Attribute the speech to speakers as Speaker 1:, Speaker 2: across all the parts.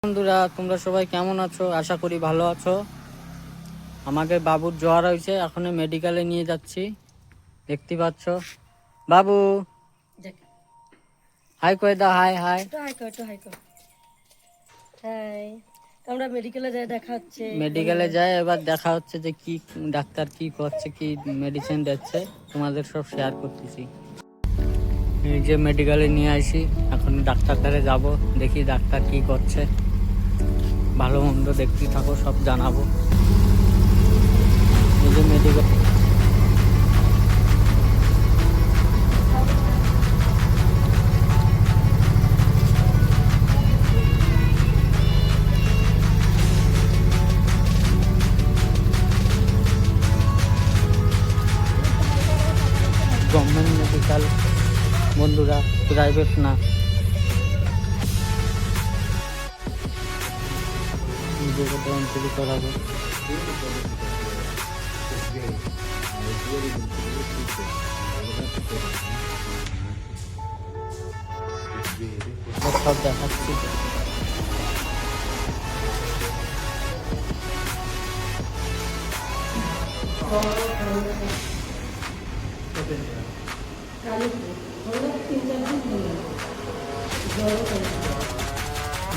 Speaker 1: বন্ধুরা, তোমরা সবাই কেমন আছো? আশা করি ভালো আছো। আমাকে বাবুর জ্বর হয়েছে, এখন মেডিকেলে নিয়ে যাচ্ছি। দেখতে পাচ্ছ বাবু। হাই কই দা, হাই হাই
Speaker 2: হাই। আমরা মেডিকেলে যাই, দেখা হচ্ছে।
Speaker 1: মেডিকেলে যাই, এবার দেখা হচ্ছে যে কি ডাক্তার কি করছে, কি মেডিসিন দিচ্ছে, তোমাদের সব শেয়ার করতেছি। এই যে মেডিকেলে নিয়ে আসি, এখন ডাক্তার ধারে যাব, দেখি ডাক্তার কি করছে। ভালো মন্দ দেখতে থাকো, সব জানাবো। এই যে মেডিকেল গভর্নমেন্ট মেডিকেল বন্ধুরা, প্রাইভেট না। নিজেকে এন্ট্রি করাবো। সব দেখাচ্ছি।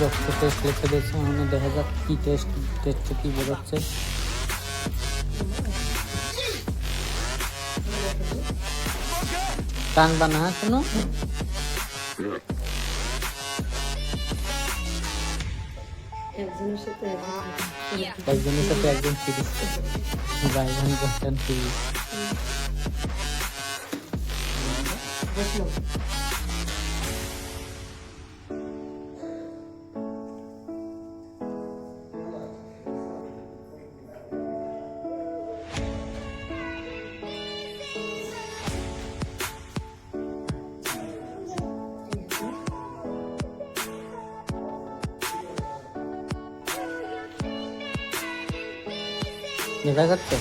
Speaker 1: রক্ত টেস্ট লিখে দিয়েছে, মানে দেখা যাক কি টেস্ট দিচ্ছে, কি বেরোচ্ছে। টানবা না শোনো। একজনের সাথে একজন ফিরিস, বাইজন বসছেন ফিরিস। দেখা যাচ্ছে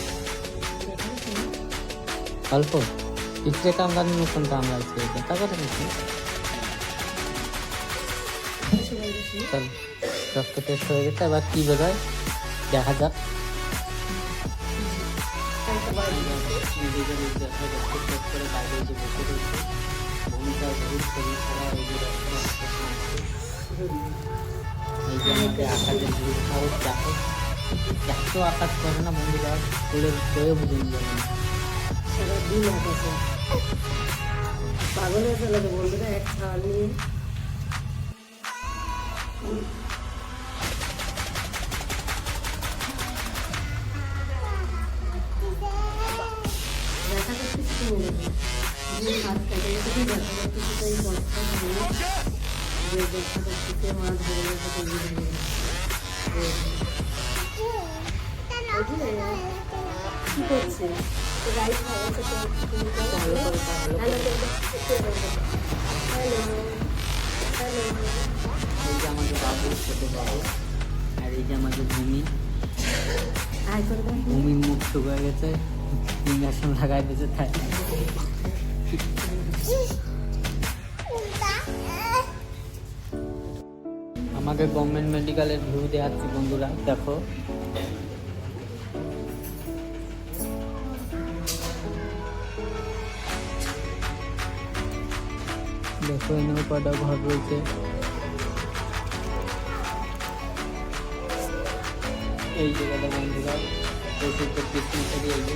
Speaker 1: অল্প পিঠে কামড়ানোর মতন কামড়াইছে, দেখা করে নাকি? চল, রক্ত টেস্ট হয়ে গেছে, এবার কি বেরোয় দেখা যাক। এত আকাশ করে না বন্ধুরা, ফুলের বয়ে বুঝুন যাবে না।
Speaker 2: সারাদিন আকাশে পাগল হয়ে চলে বন্ধুরা, এক ছাড় নিয়ে। দেখা করতে কিছু মনে হয় হাত কেটে গেছে, দেখা করতে সেটাই বর্ষা হয়ে যে দেখা করতে মাছ ধরে গেছে, তৈরি হয়ে গেছে। কি করছে?
Speaker 1: এই যে আমাদের বাবু, ছোট বাবু, আর এই যে আমাদের ভূমি। ভূমির মুখ শুকিয়ে গেছে, ইঞ্জেকশন লাগাই দিয়েছে তাই। আমাকে গভর্নমেন্ট মেডিকেলের ভিউ দেখাচ্ছি বন্ধুরা, দেখো। দেখো এনেও কটা ঘর রয়েছে। এই জায়গাটা বন্ধুরা ওষুধের ডিসপেন্সারি। এই যে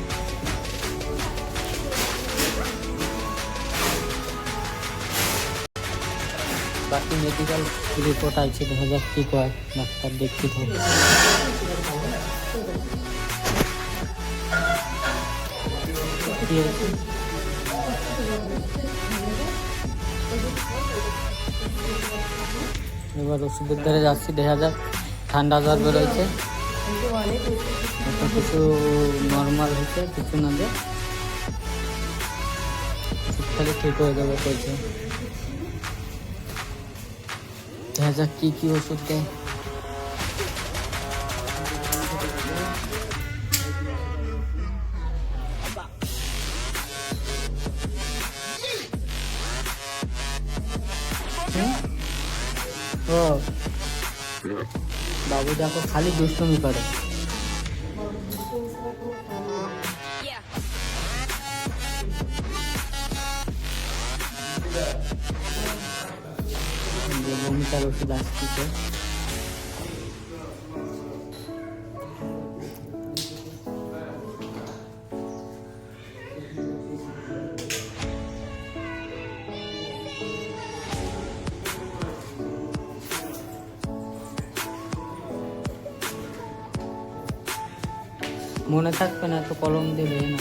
Speaker 1: বাকি মেডিকেল রিপোর্ট আছে, দেখা যাক কি কয় ডাক্তার, দেখতে থাকবে। এবার ওষুধের ধারে যাচ্ছি, দেখা যাক। ঠান্ডা জ্বর বেরোচ্ছে, কিছু নর্মাল হচ্ছে, কিছু না যে শীতকালে ঠিক হয়ে যাবে বলছে। দেখা যাক কি কি ওষুধ দেয়। ও বাবু দেখো খালি দুষ্টুমি করে। যে ভূমিকার ওষুধ আসতেছে। মনে থাকবে না তো কলম দিলে না।